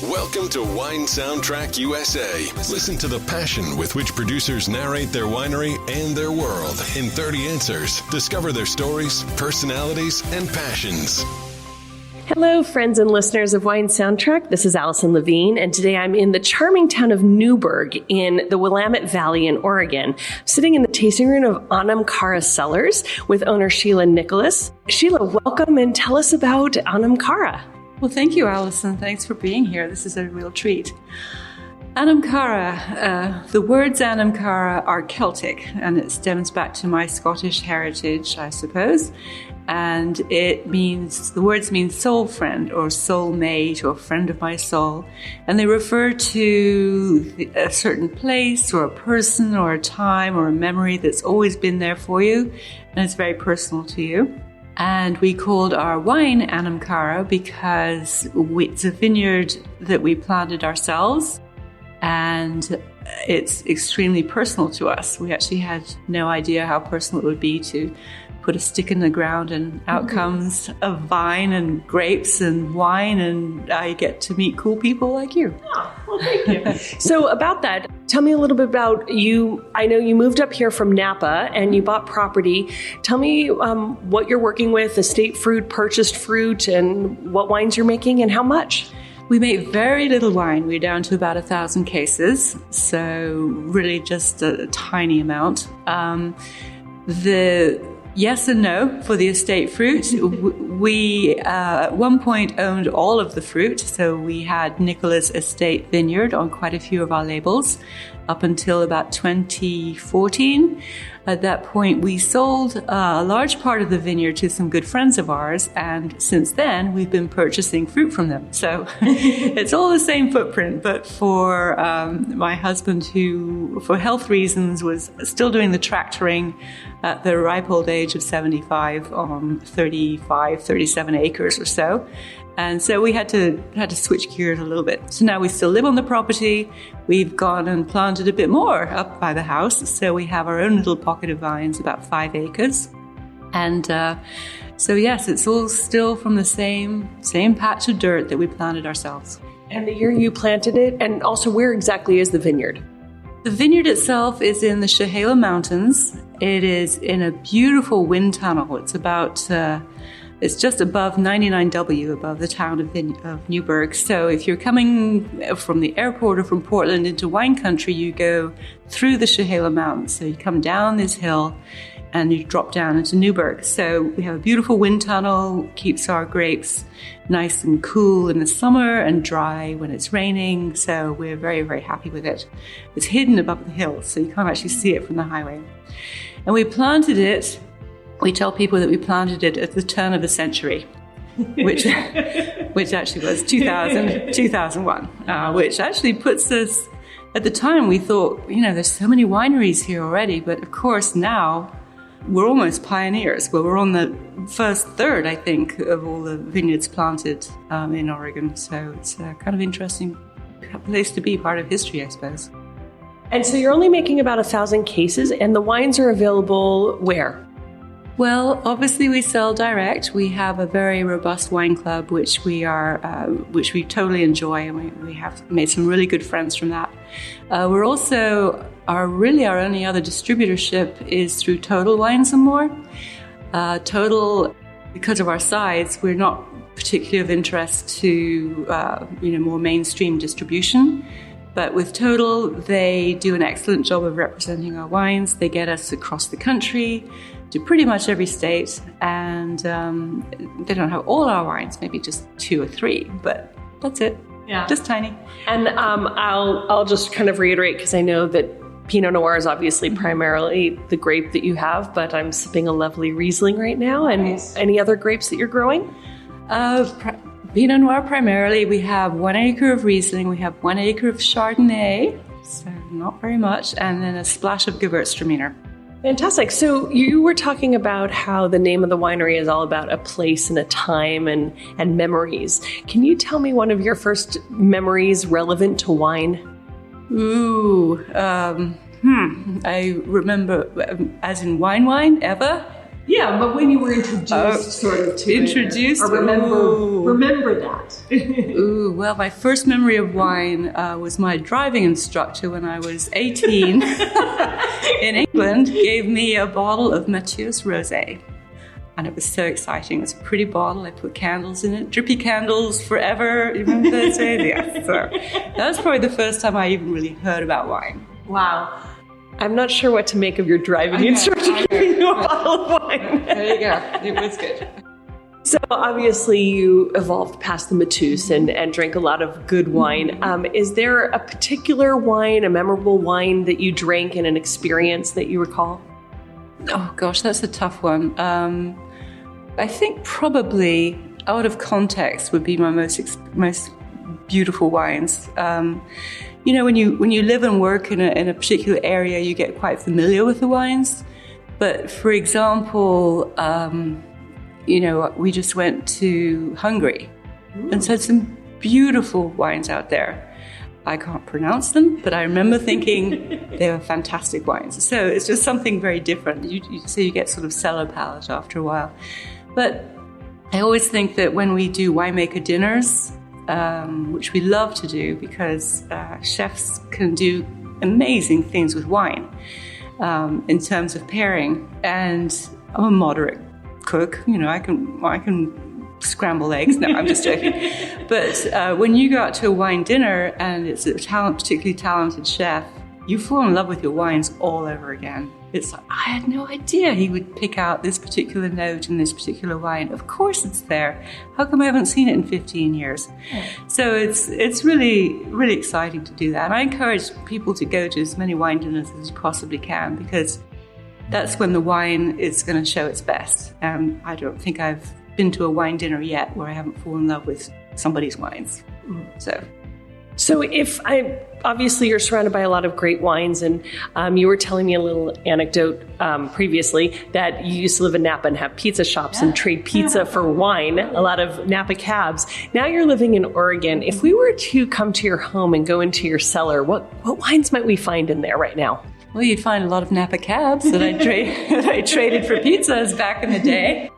Welcome to Wine Soundtrack USA. Listen to the passion with which producers narrate their winery and their world in 30 answers. Discover their stories, personalities, and passions. Hello, friends and listeners of Wine Soundtrack. This is Allison Levine, and today I'm in the charming town of Newburgh in the Willamette Valley in Oregon, sitting in the tasting room of Anam Cara Cellars with owner Sheila Nicholas. Sheila, welcome and tell us about Anam Cara. Well, thank you, Allison. Thanks for being here. This is a real treat. Anam Cara, the words Anam Cara are Celtic, and it stems back to my Scottish heritage, I suppose. And the words mean soul friend or soul mate or friend of my soul. And they refer to a certain place or a person or a time or a memory that's always been there for you. And it's very personal to you. And we called our wine Anam Cara because it's a vineyard that we planted ourselves. And it's extremely personal to us. We actually had no idea how personal it would be to put a stick in the ground and out comes a vine and grapes and wine, and I get to meet cool people like you. Oh, well, thank you. So about that, tell me a little bit about you. I know you moved up here from Napa and you bought property. Tell me what you're working with, estate fruit, purchased fruit, and what wines you're making and how much. We make very little wine. We're down to about 1,000 cases, so really just a tiny amount. Yes and no for the estate fruit. We at one point owned all of the fruit, so we had Nicholas Estate Vineyard on quite a few of our labels up until about 2014. At that point, we sold a large part of the vineyard to some good friends of ours, and since then, we've been purchasing fruit from them. So it's all the same footprint, but for my husband, who, for health reasons, was still doing the tractoring at the ripe old age of 75 on 37 acres or so. And so we had to switch gears a little bit. So now we still live on the property. We've gone and planted a bit more up by the house. So we have our own little pocket of vines, about 5 acres. And so yes, it's all still from the same patch of dirt that we planted ourselves. And the year you planted it, and also where exactly is the vineyard? The vineyard itself is in the Sheila Mountains. It is in a beautiful wind tunnel. It's about... It's just above 99W, above the town of Newburgh. So if you're coming from the airport or from Portland into wine country, you go through the Sheila Mountains. So you come down this hill and you drop down into Newburgh. So we have a beautiful wind tunnel, keeps our grapes nice and cool in the summer and dry when it's raining. So we're very, very happy with it. It's hidden above the hill, so you can't actually see it from the highway. And we planted it. We tell people that we planted it at the turn of the century, which actually was 2001, which actually puts us, at the time we thought, there's so many wineries here already, but of course now we're almost pioneers. Well, we're on the first third, I think, of all the vineyards planted in Oregon. So it's a kind of interesting place to be, part of history, I suppose. And so you're only making about 1,000 cases, and the wines are available where? Well, obviously we sell direct. We have a very robust wine club, which we totally enjoy, and we have made some really good friends from that. We're also, our only other distributorship is through Total Wines and More. Total, because of our size, we're not particularly of interest to, more mainstream distribution. But with Total, they do an excellent job of representing our wines. They get us across the country to pretty much every state, and they don't have all our wines, maybe just 2 or 3, but that's it. Yeah, just tiny. And I'll just kind of reiterate, because I know that Pinot Noir is obviously primarily the grape that you have, but I'm sipping a lovely Riesling right now. And nice. Any other grapes that you're growing? Pinot Noir primarily. We have 1 acre of Riesling, we have 1 acre of Chardonnay, so not very much, and then a splash of Gewürztraminer. Fantastic. So you were talking about how the name of the winery is all about a place and a time and memories. Can you tell me one of your first memories relevant to wine? I remember, as in wine, ever? Yeah, but when you were introduced sort of to introduced, it, or remember that. Ooh, well, my first memory of wine was my driving instructor when I was 18 in England gave me a bottle of Mathieu's Rosé. And it was so exciting. It was a pretty bottle. I put candles in it, drippy candles forever. You remember those days? Yeah. So that was probably the first time I even really heard about wine. Wow. I'm not sure what to make of your driving instructor giving you a bottle of wine. There you go. It was good. So obviously you evolved past the Mathieu's and drank a lot of good wine. Is there a particular wine, a memorable wine that you drank in an experience that you recall? Oh gosh, that's a tough one. I think probably out of context would be my most beautiful wines. You know, when you live and work in a particular area, you get quite familiar with the wines. But for example, you know, we just went to Hungary and had some beautiful wines out there. I can't pronounce them, but I remember thinking they were fantastic wines. So it's just something very different. So you get sort of cellar palate after a while. But I always think that when we do winemaker dinners, which we love to do because chefs can do amazing things with wine in terms of pairing. And I'm a moderate cook. You know, I can scramble eggs. No, I'm just joking. But when you go out to a wine dinner and it's a particularly talented chef, you fall in love with your wines all over again. It's like, I had no idea he would pick out this particular note in this particular wine. Of course it's there. How come I haven't seen it in 15 years? So it's really, really exciting to do that. And I encourage people to go to as many wine dinners as you possibly can, because that's when the wine is going to show its best. And I don't think I've been to a wine dinner yet where I haven't fallen in love with somebody's wines. So obviously you're surrounded by a lot of great wines, and you were telling me a little anecdote previously that you used to live in Napa and have pizza shops and trade pizza for wine, a lot of Napa cabs. Now you're living in Oregon. If we were to come to your home and go into your cellar, what wines might we find in there right now? Well, you'd find a lot of Napa cabs that I traded for pizzas back in the day.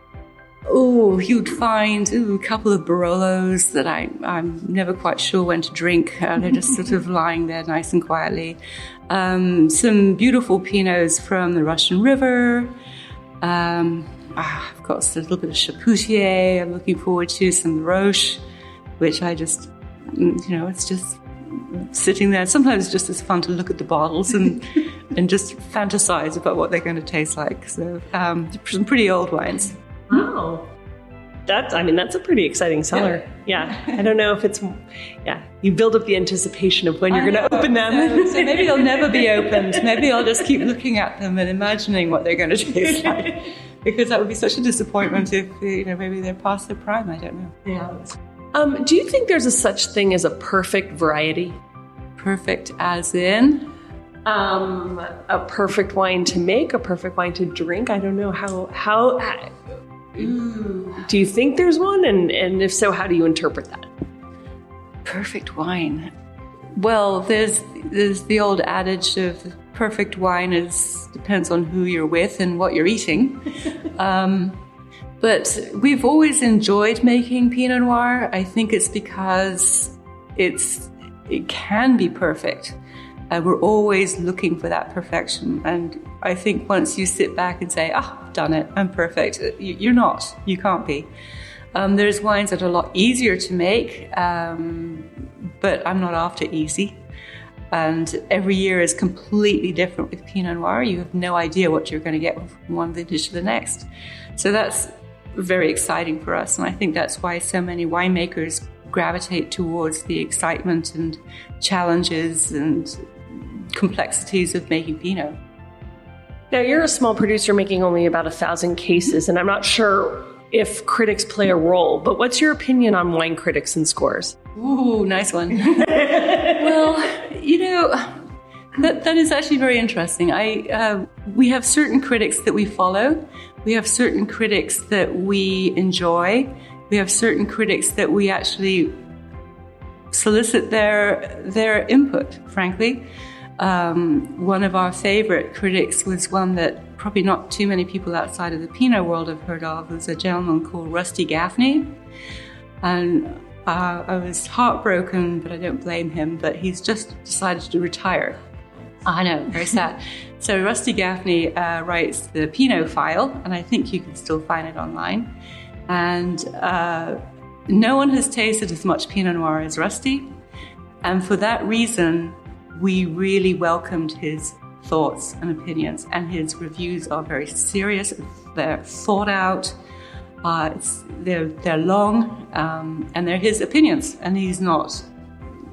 Oh, you'd find a couple of Barolos that I'm never quite sure when to drink. They're just sort of lying there nice and quietly. Some beautiful Pinots from the Russian River. Of course, a little bit of Chapoutier. I'm looking forward to some Roche, which I just, it's just sitting there. Sometimes it's just as fun to look at the bottles and just fantasize about what they're going to taste like. So some pretty old wines. Oh, that's a pretty exciting cellar. Yeah. I don't know if it's, you build up the anticipation of when you're going to open them. So maybe they'll never be opened. Maybe I'll just keep looking at them and imagining what they're going to taste like. Because that would be such a disappointment if, maybe they're past their prime. I don't know. Yeah. Do you think there's a such thing as a perfect variety? Perfect as in? A perfect wine to make, a perfect wine to drink. I don't know how do you think there's one? And if so, how do you interpret that? Perfect wine. Well, there's the old adage of perfect wine depends on who you're with and what you're eating. But we've always enjoyed making Pinot Noir. I think it's because it can be perfect. We're always looking for that perfection. And I think once you sit back and say, I've done it, I'm perfect, you're not. You can't be. There's wines that are a lot easier to make, but I'm not after easy. And every year is completely different with Pinot Noir. You have no idea what you're going to get from one vintage to the next. So that's very exciting for us. And I think that's why so many winemakers gravitate towards the excitement and challenges and complexities of making Pinot. Now, you're a small producer making only about 1,000 cases, and I'm not sure if critics play a role, but what's your opinion on wine critics and scores? Ooh, nice one. Well, that is actually very interesting. We have certain critics that we follow. We have certain critics that we enjoy. We have certain critics that we actually solicit their input, frankly. One of our favorite critics was one that probably not too many people outside of the Pinot world have heard of. There's a gentleman called Rusty Gaffney. And I was heartbroken, but I don't blame him, but he's just decided to retire. I know, very sad. So Rusty Gaffney writes the Pinot file, and I think you can still find it online. And no one has tasted as much Pinot Noir as Rusty. And for that reason, we really welcomed his thoughts and opinions, and his reviews are very serious. They're thought out. They're long, and they're his opinions, and he's not,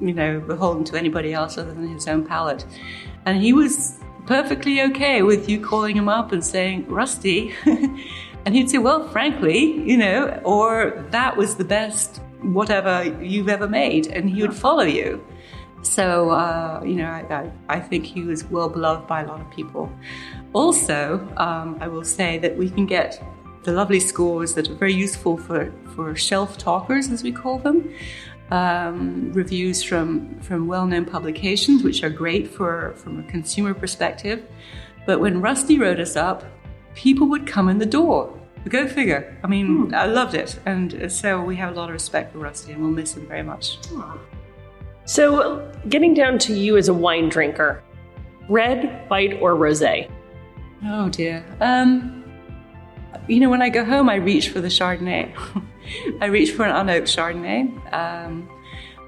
beholden to anybody else other than his own palate. And he was perfectly okay with you calling him up and saying, Rusty, and he'd say, well, frankly, or that was the best whatever you've ever made, and he would follow you. So, I think he was well beloved by a lot of people. Also, I will say that we can get the lovely scores that are very useful for shelf talkers, as we call them. Reviews from well-known publications, which are great from a consumer perspective. But when Rusty wrote us up, people would come in the door. Go figure. I mean, I loved it. And so we have a lot of respect for Rusty, and we'll miss him very much. So getting down to you as a wine drinker, red, white, or rosé? Oh, dear. When I go home, I reach for the Chardonnay. I reach for an unoaked Chardonnay.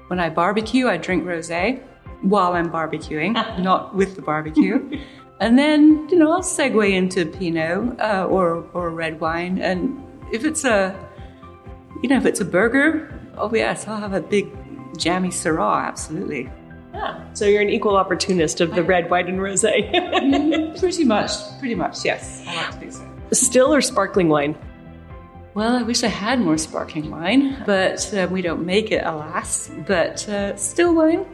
When I barbecue, I drink rosé while I'm barbecuing, not with the barbecue. And then, I'll segue into Pinot or red wine. And if it's a burger, oh yes, I'll have a big jammy Syrah, absolutely. Yeah. So you're an equal opportunist of the red, white, and rosé. Pretty much, yes. I like to think so. Still or sparkling wine? Well, I wish I had more sparkling wine, but we don't make it, alas. But still wine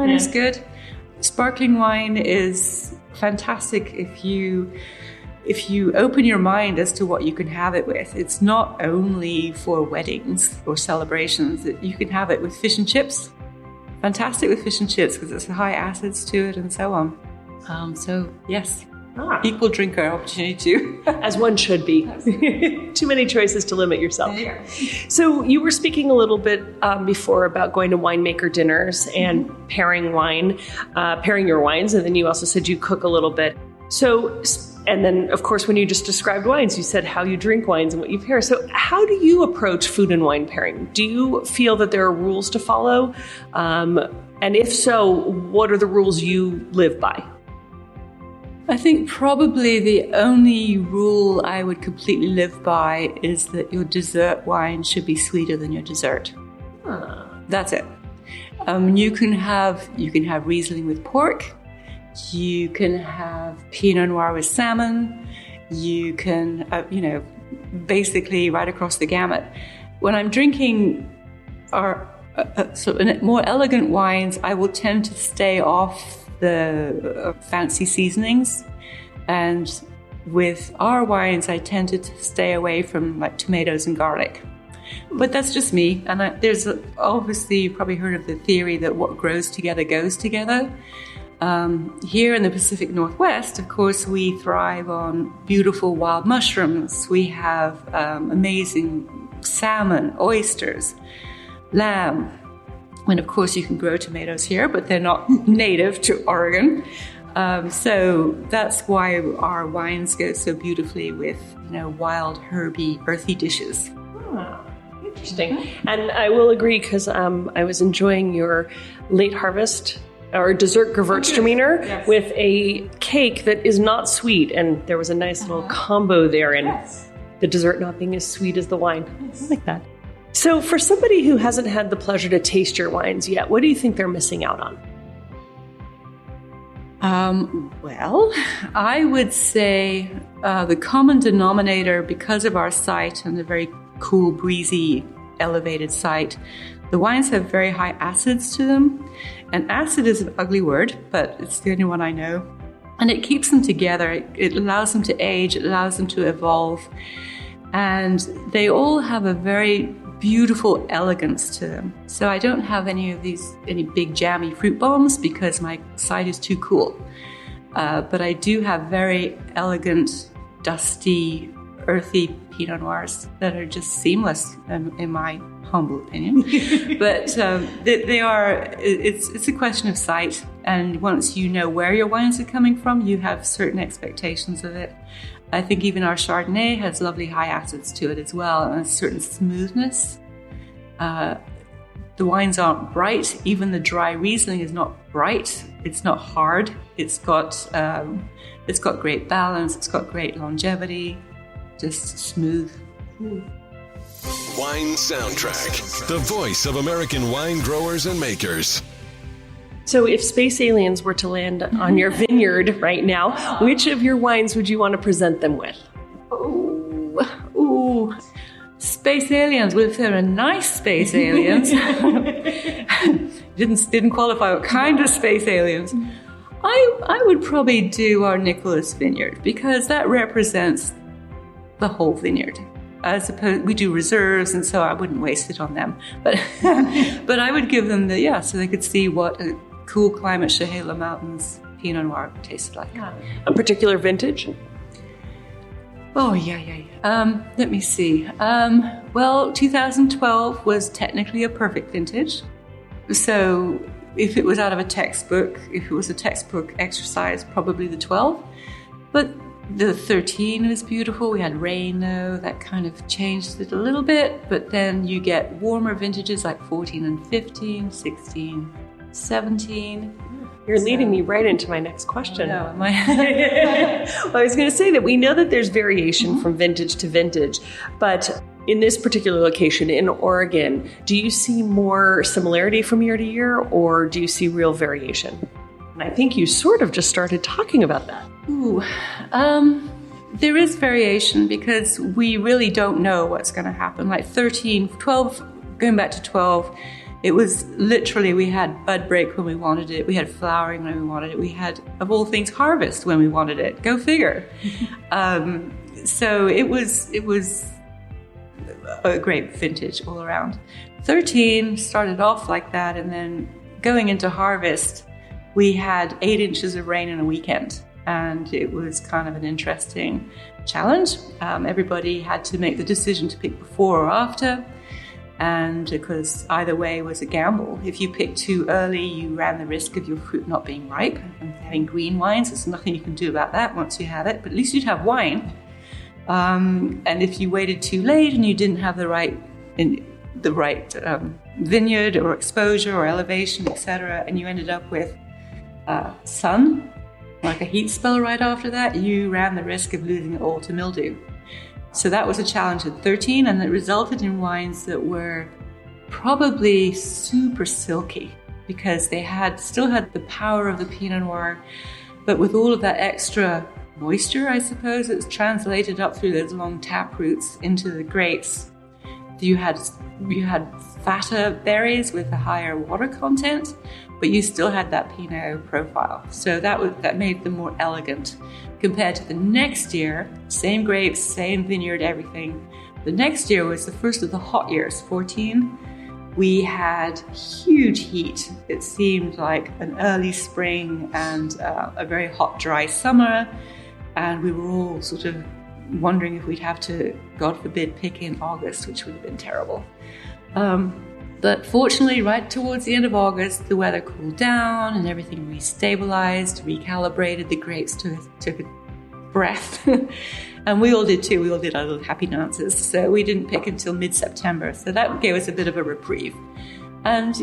is good. Sparkling wine is fantastic if you open your mind as to what you can have it with. It's not only for weddings or celebrations. You can have it with fish and chips. Fantastic with fish and chips because it's high acids to it and so on. So yes. Equal drinker opportunity too. As one should be. Too many choices to limit yourself. Yeah. So you were speaking a little bit before about going to winemaker dinners and pairing your wines, and then you also said you cook a little bit. So, and then of course when you just described wines, you said how you drink wines and what you pair. So how do you approach food and wine pairing? Do you feel that there are rules to follow? And if so, what are the rules you live by? I think probably the only rule I would completely live by is that your dessert wine should be sweeter than your dessert. That's it. You can have Riesling with pork. You can have Pinot Noir with salmon. You can, basically right across the gamut. When I'm drinking sort of more elegant wines, I will tend to stay off the fancy seasonings, and with our wines I tended to stay away from like tomatoes and garlic, but that's just me. And there's obviously, you've probably heard of the theory that what grows together goes together. Here in the Pacific Northwest, of course, we thrive on beautiful wild mushrooms. We have amazing salmon, oysters, lamb. And of course, you can grow tomatoes here, but they're not native to Oregon. So that's why our wines go so beautifully with, wild, herby, earthy dishes. Interesting. And I will agree because I was enjoying your late harvest or dessert Gewürztraminer with a cake that is not sweet. And there was a nice little combo there in the dessert not being as sweet as the wine. I like that. So for somebody who hasn't had the pleasure to taste your wines yet, what do you think they're missing out on? Well, I would say the common denominator, because of our site and the very cool, breezy, elevated site, the wines have very high acids to them. And acid is an ugly word, but it's the only one I know. And it keeps them together. It allows them to age. It allows them to evolve. And they all have a very beautiful elegance to them. So I don't have any big jammy fruit bombs because my site is too cool. But I do have very elegant, dusty, earthy Pinot Noirs that are just seamless, in my humble opinion. But they are. It's a question of sight, and once you know where your wines are coming from, you have certain expectations of it. I think even our Chardonnay has lovely high acids to it as well, and a certain smoothness. The wines aren't bright. Even the dry Riesling is not bright. It's not hard. It's got great balance. It's got great longevity. Just smooth. Wine Soundtrack, the voice of American wine growers and makers. So if space aliens were to land on your vineyard right now, which of your wines would you want to present them with? Ooh. Space aliens. Well, if they're a nice space aliens, didn't qualify what kind of space aliens. I would probably do our Nicholas Vineyard, because that represents the whole vineyard. I suppose we do reserves, and so I wouldn't waste it on them. But but I would give them so they could see what a cool climate Sheila Mountains Pinot Noir tasted like. A particular vintage? Oh, yeah. Let me see. Well, 2012 was technically a perfect vintage. So if it was out of a textbook, if it was a textbook exercise, probably the 12. But the 13 was beautiful. We had rain, though. That kind of changed it a little bit. But then you get warmer vintages like 14 and 15, 16, 17. You're leading me right into my next question. No, well, I was going to say that we know that there's variation from vintage to vintage, but in this particular location in Oregon, do you see more similarity from year to year, or do you see real variation? And I think you sort of just started talking about that. There is variation because we really don't know what's going to happen. Like 13, 12, going back to 12, it was literally, we had bud break when we wanted it. We had flowering when we wanted it. We had, of all things, harvest when we wanted it. Go figure. So it was a great vintage all around. 13 started off like that, and then going into harvest, we had 8 inches of rain in a weekend. And it was kind of an interesting challenge. Everybody had to make the decision to pick before or after. And because either way was a gamble. If you picked too early, you ran the risk of your fruit not being ripe and having green wines. There's nothing you can do about that once you have it, but at least you'd have wine. And if you waited too late and you didn't have the right vineyard or exposure or elevation, etc., and you ended up with sun, like a heat spell right after that, you ran the risk of losing it all to mildew. So that was a challenge at 13, and it resulted in wines that were probably super silky because they still had the power of the Pinot Noir, but with all of that extra moisture, I suppose, it's translated up through those long tap roots into the grapes. You had fatter berries with a higher water content, but you still had that Pinot profile. So that made them more elegant. Compared to the next year, same grapes, same vineyard, everything. The next year was the first of the hot years, 14. We had huge heat. It seemed like an early spring and a very hot, dry summer. And we were all sort of wondering if we'd have to, God forbid, pick in August, which would have been terrible. But fortunately, right towards the end of August, the weather cooled down and everything restabilized, recalibrated. The grapes took a breath. And we all did too. We all did our little happy dances. So we didn't pick until mid-September. So that gave us a bit of a reprieve. And,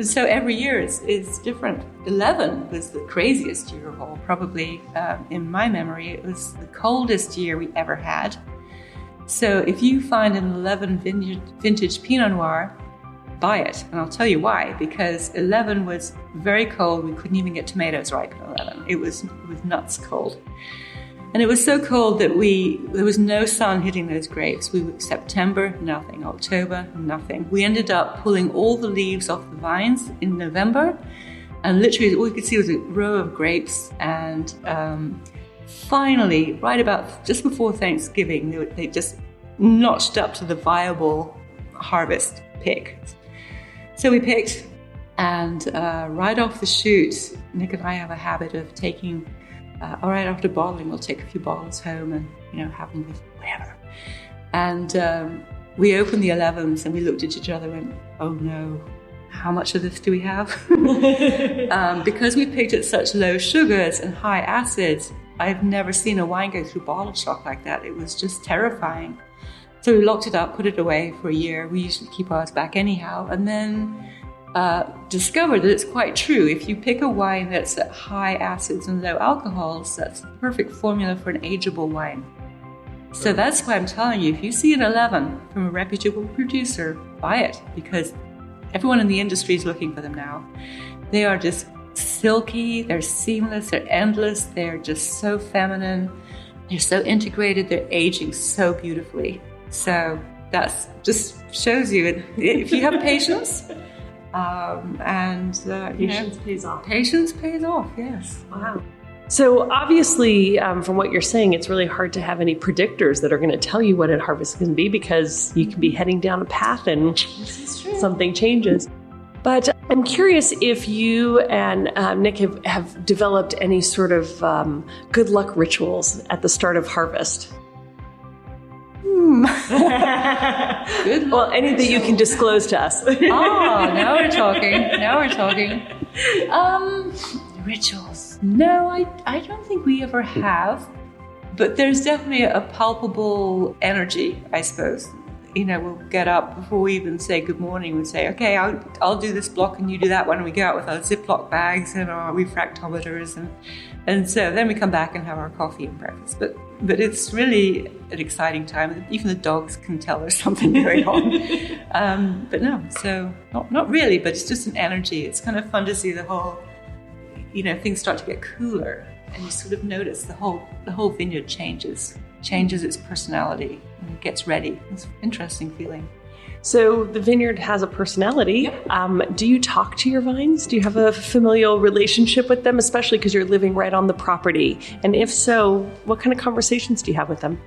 so every year is different. 11 was the craziest year of all. Probably, in my memory, it was the coldest year we ever had. So if you find an 11 vintage Pinot Noir, buy it. And I'll tell you why. Because 11 was very cold. We couldn't even get tomatoes ripe in 11. It was nuts cold. And it was so cold that there was no sun hitting those grapes. September, nothing. October, nothing. We ended up pulling all the leaves off the vines in November. And literally all you could see was a row of grapes. And finally, right about just before Thanksgiving, they just notched up to the viable harvest pick. So we picked, and right off the shoot, Nick and I have a habit of taking all right, after bottling, we'll take a few bottles home and, have them with whatever. And we opened the 11s and we looked at each other and went, oh no, how much of this do we have? Because we picked at such low sugars and high acids, I've never seen a wine go through bottle shock like that. It was just terrifying. So we locked it up, put it away for a year. We usually keep ours back anyhow. And then discovered that it's quite true. If you pick a wine that's at high acids and low alcohols, that's the perfect formula for an ageable wine. So that's why I'm telling you, if you see an 11 from a reputable producer, buy it, because everyone in the industry is looking for them now. They are just silky, they're seamless, they're endless, they're just so feminine, they're so integrated, they're aging so beautifully. So that's just shows you, if you have patience, patience pays off. Patience pays off, yes. Wow. So obviously, from what you're saying, it's really hard to have any predictors that are going to tell you what a harvest can be, because you can be heading down a path and something changes. But I'm curious if you and Nick have developed any sort of good luck rituals at the start of harvest. Good luck. Well, any that you can disclose to us. Now we're talking. Rituals. No, I don't think we ever have. But there's definitely a palpable energy, I suppose. We'll get up before we even say good morning. We'll say, okay, I'll do this block and you do that one. And we go out with our Ziploc bags and our refractometers. And so then we come back and have our coffee and breakfast. But it's really an exciting time. Even the dogs can tell there's something going on. But no, so not really, but it's just an energy. It's kind of fun to see the whole, things start to get cooler. And you sort of notice the whole vineyard changes its personality and gets ready. It's an interesting feeling. So the vineyard has a personality. Yep. Do you talk to your vines? Do you have a familial relationship with them, especially because you're living right on the property? And if so, what kind of conversations do you have with them?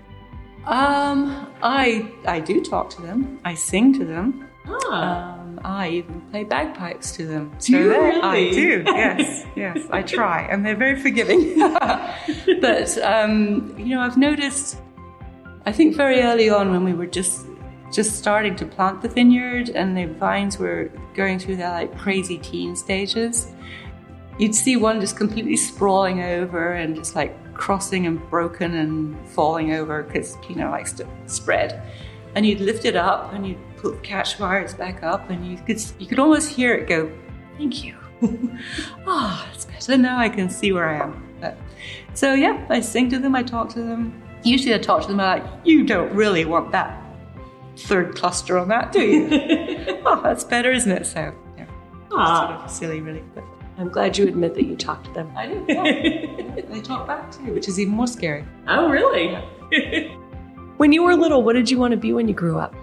I do talk to them. I sing to them. I even play bagpipes to them. Do you really? I do, yes, I try. And they're very forgiving. But, I've noticed, I think very early on when we were just starting to plant the vineyard and the vines were going through their crazy teen stages, you'd see one just completely sprawling over and just crossing and broken and falling over because Pinot likes to spread. And you'd lift it up and you'd put the catch wires back up and you could almost hear it go, thank you. It's better now. I can see where I am. So yeah, I sing to them, I talk to them. Usually I talk to them like, you don't really want that third cluster on that, do you? That's better, isn't it? So yeah, sort of silly really. But I'm glad you admit that you talk to them. I do, yeah. They talk back too, which is even more scary. Oh, really? Yeah. When you were little, what did you want to be when you grew up?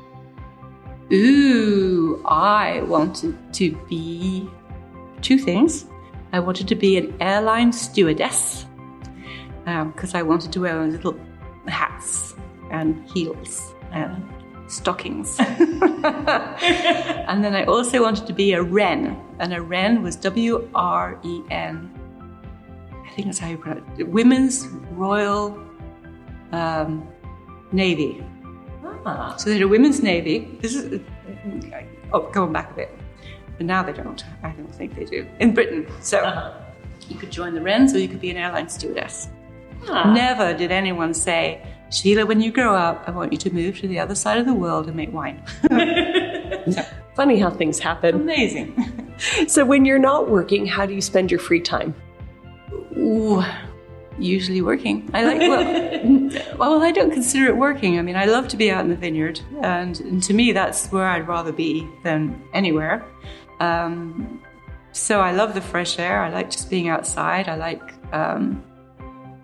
I wanted to be two things. I wanted to be an airline stewardess because I wanted to wear little hats and heels and stockings. And then I also wanted to be a wren, and a wren was W-R-E-N. I think that's how you pronounce it. Women's Royal Navy. So they had a women's navy. This is going back a bit, but now they don't. I don't think they do in Britain. So you could join the Wrens, or you could be an airline stewardess. Never did anyone say, Sheila, when you grow up, I want you to move to the other side of the world and make wine. So, funny how things happen. Amazing. So when you're not working, how do you spend your free time? Usually working. I don't consider it working. I mean, I love to be out in the vineyard, and to me, that's where I'd rather be than anywhere. So I love the fresh air. I like just being outside.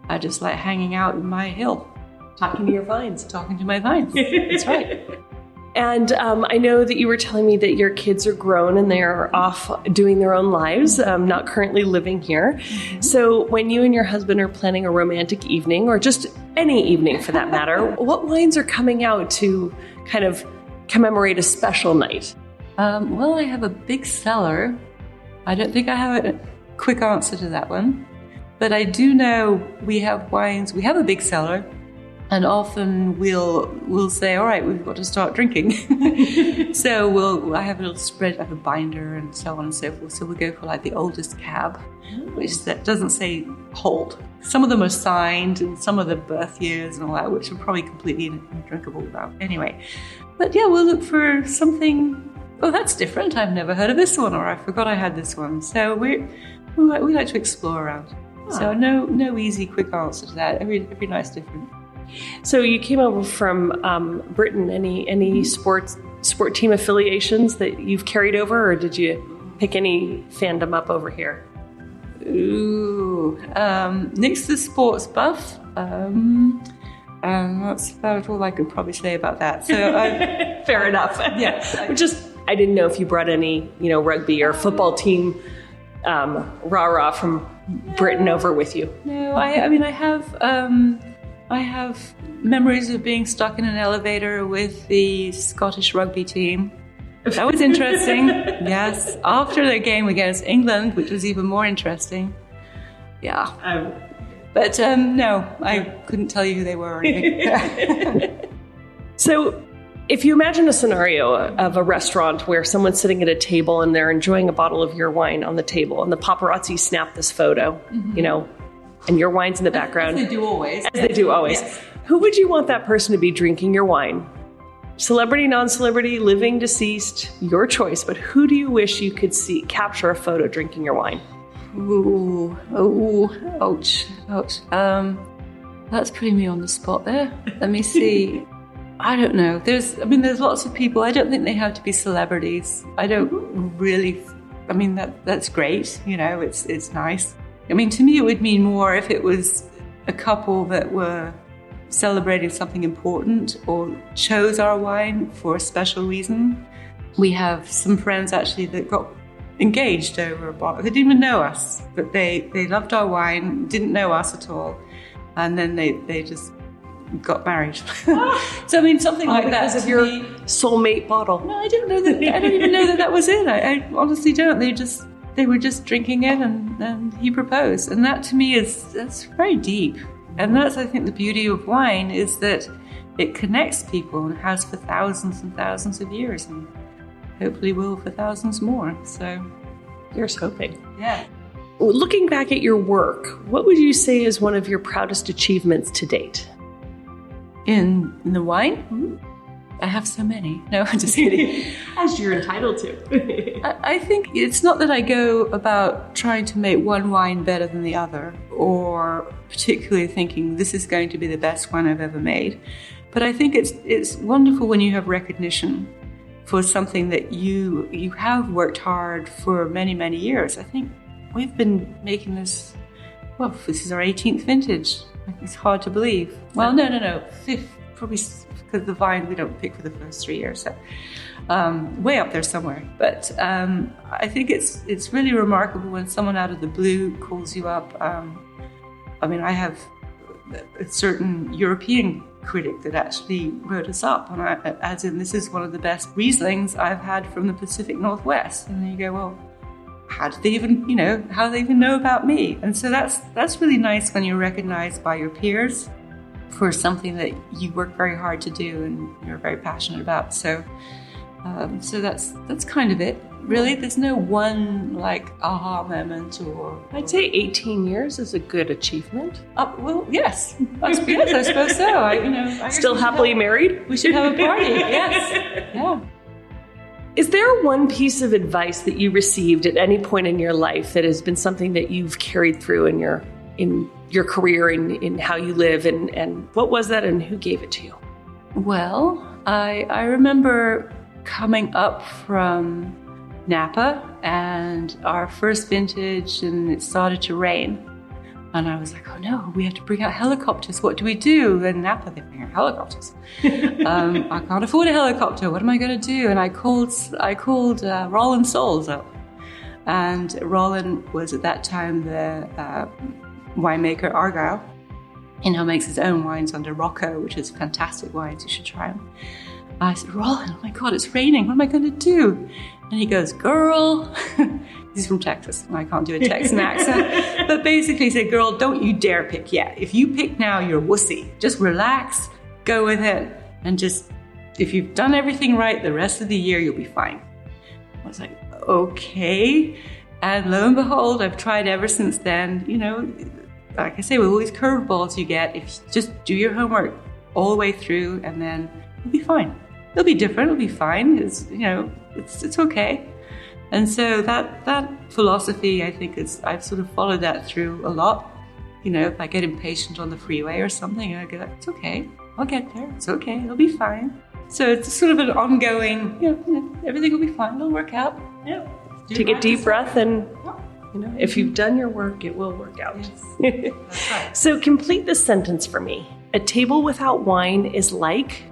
I just like hanging out in my hill. Talking to your vines. Talking to my vines. That's right. And I know that you were telling me that your kids are grown and they're off doing their own lives, not currently living here. Mm-hmm. So when you and your husband are planning a romantic evening, or just any evening for that matter, what wines are coming out to kind of commemorate a special night? Well, I have a big cellar. I don't think I have a quick answer to that one. But I do know we have wines. We have a big cellar, and often we'll say, all right, we've got to start drinking. So I have a little spread, I have a binder and so on and so forth. So we'll go for like the oldest cab, which that doesn't say hold. Some of them are signed and some of the birth years and all that, which are probably completely undrinkable without. Anyway, but yeah, we'll look for something, oh, that's different. I've never heard of this one, or I forgot I had this one. So we like to explore around. So no easy, quick answer to that. Every night's different. So you came over from Britain. Any sport team affiliations that you've carried over, or did you pick any fandom up over here? Ooh, Nick's the sports buff. And that's about all I could probably say about that. So fair enough. Yeah, I didn't know if you brought any, rugby or football team rah-rah from Britain over with you. No, I have memories of being stuck in an elevator with the Scottish rugby team. That was interesting. Yes, after the game against England, which was even more interesting. Yeah. But no, I couldn't tell you who they were or anything. So if you imagine a scenario of a restaurant where someone's sitting at a table and they're enjoying a bottle of your wine on the table, and the paparazzi snap this photo, and your wine's in the background. As they do always. As they do always. Yes. Who would you want that person to be drinking your wine? Celebrity, non-celebrity, living, deceased, your choice. But who do you wish you could capture a photo drinking your wine? Ooh, ouch. That's putting me on the spot there. Let me see. I don't know. There's lots of people. I don't think they have to be celebrities. I don't really. That's great. It's nice. To me, it would mean more if it was a couple that were celebrating something important or chose our wine for a special reason. We have some friends actually that got engaged over a bottle. They didn't even know us, but they loved our wine, didn't know us at all, and then they just got married. So something like that. Because of your soulmate bottle. No, I don't know that. I don't even know that was it. I honestly don't. They were just drinking it, and he proposed, and that to me that's very deep. And that's, I think, the beauty of wine is that it connects people and has for thousands and thousands of years, and hopefully will for thousands more. So here's hoping. Yeah. Looking back at your work, what would you say is one of your proudest achievements to date? In the wine? Mm-hmm. I have so many. No, I'm just kidding. As you're entitled to. I think it's not that I go about trying to make one wine better than the other, or particularly thinking this is going to be the best wine I've ever made. But I think it's wonderful when you have recognition for something that you have worked hard for many, many years. I think we've been making this, this is our 18th vintage. It's hard to believe. Well, no, fifth, probably. Because the vine we don't pick for the first 3 years, so way up there somewhere. But I think it's really remarkable when someone out of the blue calls you up. I have a certain European critic that actually wrote us up, and as in this is one of the best Rieslings I've had from the Pacific Northwest. And then you go, well, how do they even know about me? And so that's really nice when you're recognized by your peers for something that you work very hard to do and you're very passionate about. So that's kind of it. Really, there's no one aha moment, or I'd say 18 years is a good achievement. Yes, I suppose so. I still happily married. We should have a party. Yes, yeah. Is there one piece of advice that you received at any point in your life that has been something that you've carried through in your career, in how you live, and what was that, and who gave it to you? Well, I remember coming up from Napa and our first vintage, and it started to rain. And I was like, oh no, we have to bring out helicopters. What do we do? In Napa, they bring out helicopters. I can't afford a helicopter. What am I going to do? And I called Roland Souls up. And Roland was at that time the winemaker Argyle. He now makes his own wines under Rocco, which is fantastic wines. You should try them. I said, Roland, oh my God, it's raining. What am I going to do? And he goes, girl, he's from Texas, and I can't do a Texan accent. But basically he said, girl, don't you dare pick yet. If you pick now, you're wussy. Just relax, go with it. And just, if you've done everything right, the rest of the year, you'll be fine. I was like, okay. And lo and behold, I've tried ever since then. You know, like I say, with all these curveballs you get, if you just do your homework all the way through, and then you'll be fine. It'll be different, it'll be fine. It's, you know, it's okay. And so that philosophy, I think, I've sort of followed that through a lot. You know, if I get impatient on the freeway or something, I go, it's okay, I'll get there. It's okay, it'll be fine. So it's sort of an ongoing, you know, everything will be fine, it'll work out. Yeah. Take a deep breath, and you know, if you've done your work, it will work out. Yes. That's right. So complete this sentence for me. A table without wine is like...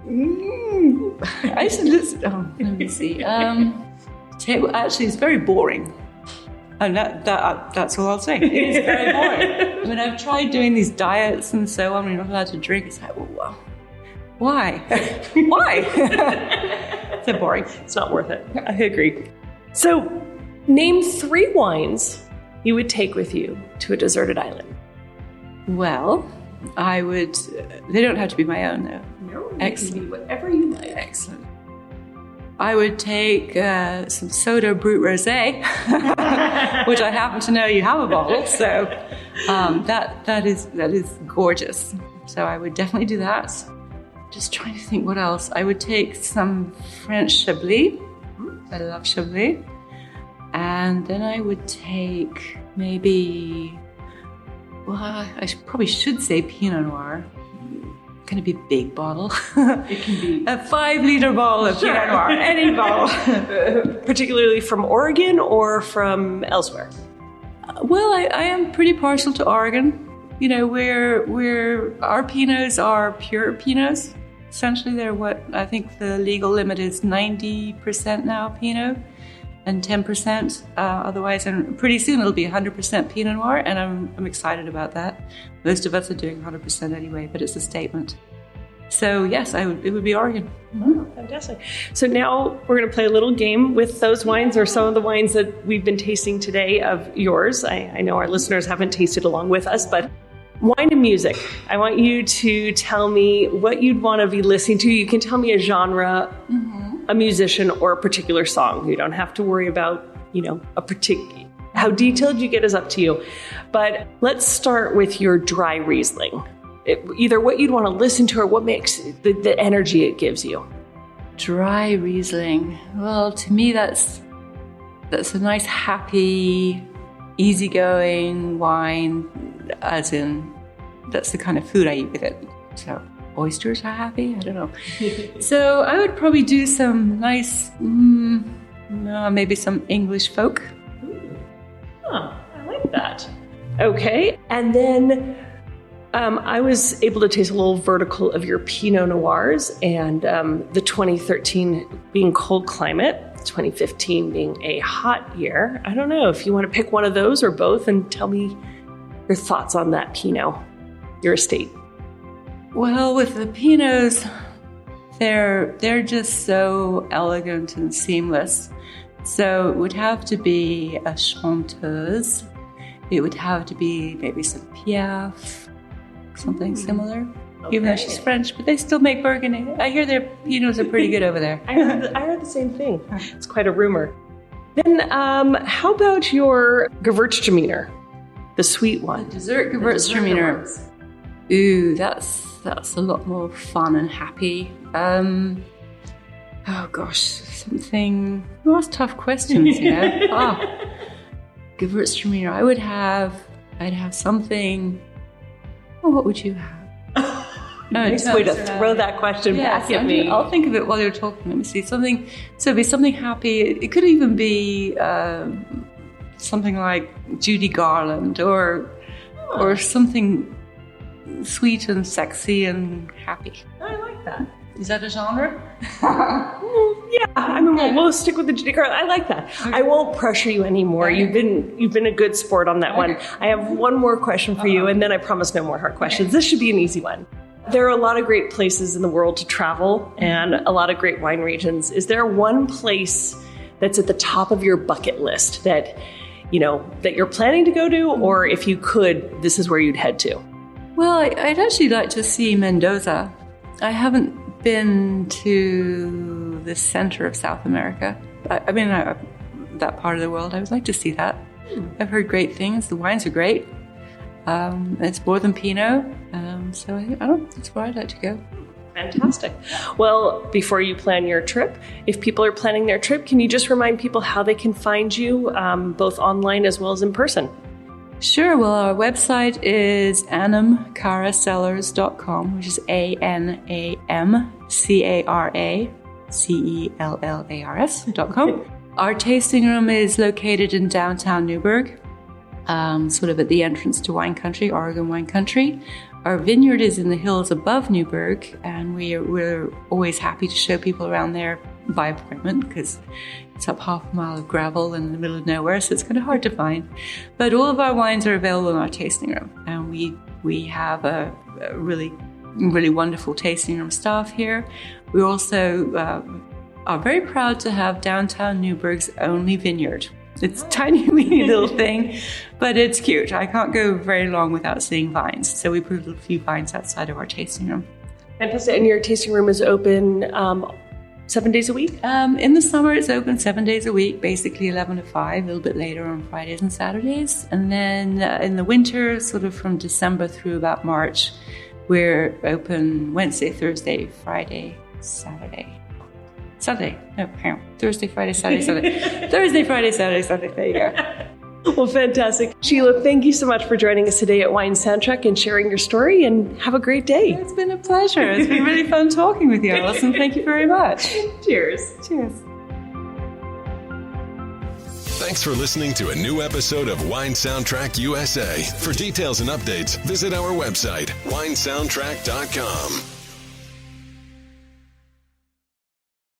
I said, let me see. Table, actually, it's very boring. And that's all I'll say. It is very boring. I mean, I've tried doing these diets and so on. We're not allowed to drink. It's like, well, why? Why? It's so boring. It's not worth it. I agree. So, name 3 wines you would take with you to a deserted island. Well, I would... They don't have to be my own, though. No, Excellent. Whatever you like. Excellent. I would take some Soda Brut Rosé, which I happen to know you have a bottle, so that is gorgeous. So I would definitely do that. Just trying to think what else. I would take some French Chablis. I love Chablis. And then I would take maybe, well, I probably should say Pinot Noir. Going to be a big bottle. It can be a 5-liter bottle of Pinot Noir, any bottle. Particularly from Oregon or from elsewhere? Well, I am pretty partial to Oregon. You know, where our Pinots are pure Pinots. Essentially, they're what I think the legal limit is 90% now Pinot and 10% otherwise. And pretty soon it'll be 100% Pinot Noir, and I'm excited about that. Most of us are doing 100% anyway, but it's a statement. So yes, it would be Oregon. Oh, fantastic. So now we're going to play a little game with those wines, or some of the wines that we've been tasting today of yours. I know our listeners haven't tasted along with us, but wine and music. I want you to tell me what you'd want to be listening to. You can tell me a genre, a musician, or a particular song. You don't have to worry about, you know, how detailed you get is up to you. But let's start with your dry Riesling. Either what you'd want to listen to or what makes the energy it gives you. Dry Riesling. Well, to me, that's a nice, happy, easygoing wine, as in that's the kind of food I eat with it. So oysters are happy? I don't know. So I would probably do some nice, maybe some English folk. Oh, I like that. Okay, and then I was able to taste a little vertical of your Pinot Noirs, and the 2013 being cold climate, 2015 being a hot year. I don't know if you want to pick one of those or both and tell me your thoughts on that Pinot, your estate. Well, with the Pinots, they're just so elegant and seamless. So it would have to be a Chanteuse. It would have to be maybe some Piaf, something similar. Okay. Even though she's French, but they still make Burgundy. I hear their Pinots are pretty good over there. I heard the same thing. It's quite a rumor. Then how about your Gewürztraminer, the sweet one? The dessert Gewürztraminer. Ooh, that's a lot more fun and happy. Oh gosh, something. You ask tough questions, you know. Gewürztraminer. I'd have something. Oh, what would you have? Nice way to throw that question back at me. I'll think of it while you're talking. Let me see. Something. So it'd be something happy. It could even be something like Judy Garland or something sweet and sexy and happy. I like that. Is that a genre? Yeah, I mean, we'll stick with the Judy Garland. I like that. Okay. I won't pressure you anymore. Okay. You've been a good sport on that one. I have one more question for you, and then I promise no more hard questions. This should be an easy one. There are a lot of great places in the world to travel and a lot of great wine regions. Is there one place that's at the top of your bucket list that, that you're planning to go to, or if you could, this is where you'd head to? Well, I'd actually like to see Mendoza. I haven't been to the center of South America. That part of the world. I would like to see that. I've heard great things. The wines are great. It's more than Pinot. So that's where I'd like to go. Fantastic. Well, before you plan your trip, if people are planning their trip, can you just remind people how they can find you, both online as well as in person? Sure. Well, our website is anamcaracellars.com, which is ANAMCARACELLARS.com. Our tasting room is located in downtown Newburgh, sort of at the entrance to wine country, Oregon wine country. Our vineyard is in the hills above Newburgh, and we're always happy to show people around there by appointment because it's up half a mile of gravel in the middle of nowhere, so it's kind of hard to find. But all of our wines are available in our tasting room, and we have a really, really wonderful tasting room staff here. We also are very proud to have downtown Newburgh's only vineyard. It's a tiny, weeny little thing, but it's cute. I can't go very long without seeing vines, so we put a few vines outside of our tasting room. Fantastic. And your tasting room is open 7 days a week? In the summer, it's open 7 days a week, basically 11 to 5, a little bit later on Fridays and Saturdays. And then in the winter, sort of from December through about March, we're open Wednesday, Thursday, Friday, Saturday. Sunday. No, hang on. Thursday, Friday, Saturday, Sunday. Thursday, Friday, Saturday, Sunday. There you go. Well, fantastic. Sheila, thank you so much for joining us today at Wine Soundtrack and sharing your story, and have a great day. It's been a pleasure. It's been really fun talking with you, Alison. Thank you very much. Cheers. Cheers. Thanks for listening to a new episode of Wine Soundtrack USA. For details and updates, visit our website, winesoundtrack.com.